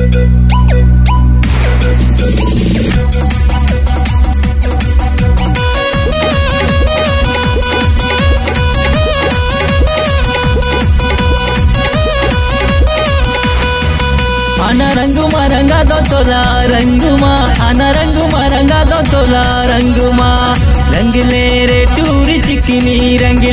आना रंगुमा रंगा दो तोला रंगुमा, आना रंगुमा रंगा दो तोला रंगुमा। रंग ले रे टूरी चिकनी रंग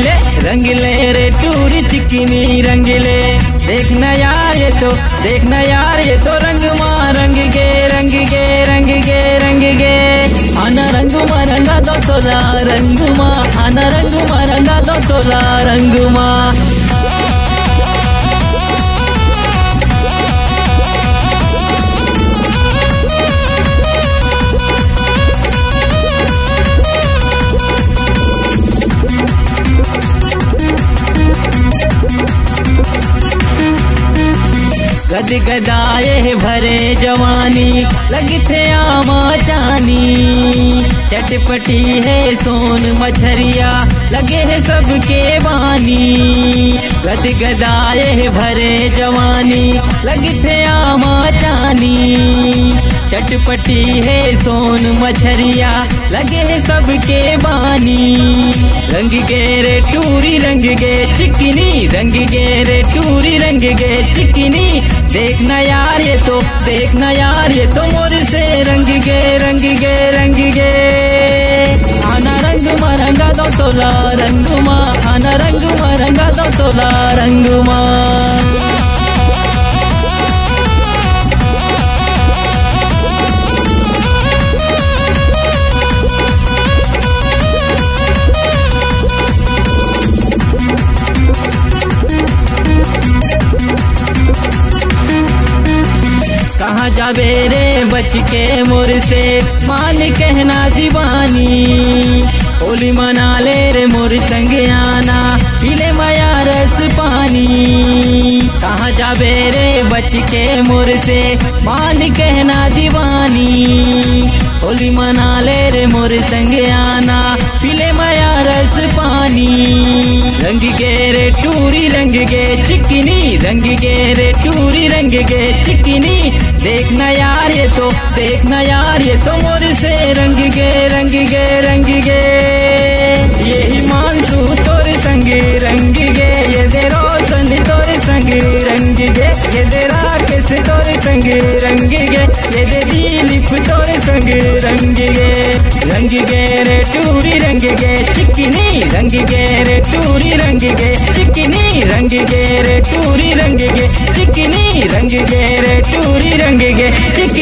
ले रे टूरी चिकनी रंग ले। देखना यार ये तो, देखना यार ये तो रंगुमा रंग गे रंग गे रंग गे रंग गे। आना रंगुमा रंगा दो तोला रंगुमा, आना रंगुमा रंगा दो तोला रंगुमा। गद गदाए भरे जवानी लगते आमा जानी। चटपटी है सोन मछरिया लगे है सबके बानी। गद गदाए भरे जवानी लगते आमा जानी। चटपटी है सोन मछरिया लगे है सबके बानी। रंग गे रे टूरी रंग गे चिकनी, रंग गे रे टूरी रंग गे चिकनी। देखना यार ये तो, देखना यार ये तो मोर से रंग गे रंग गे रंग गे। आना रंगुमा रंगा दो तोला रंगुमा, आना रंगुमा रंगा दो तोला रंगुमा। कहाँ जाबे रे बच के मोर से मान कहना दीवानी। होली मना ले रे मोर संग आना पीले माया रस पानी। कहाँ जाबे रे बच के मोर से मान कहना दीवानी। होली मना ले रे मोर संग आना पीले माया रस पानी। रंग गे रे टूरी रंग गे चिकनी, रंग गे रे टूरी रंग गे चिकनी। देखना यार ये तो, देखना यार ये तो मोर से रंग गे रंग गे रंग गे। यही मानसू तोर संग रंग गे, ये दे रोशन तोर संग रंग गे। ये दे राकेश तोर संग रंग गे, ये दे दिलीप तोर संग रंग गे। रंग गे रे टूरी रंग गे चिकनी, रंग गे रे टूरी रंग गे चिकनी। रंग गे रे टूरी रंग गे चिकनी, रंग गे रे टूरी रंग गे चिकनी।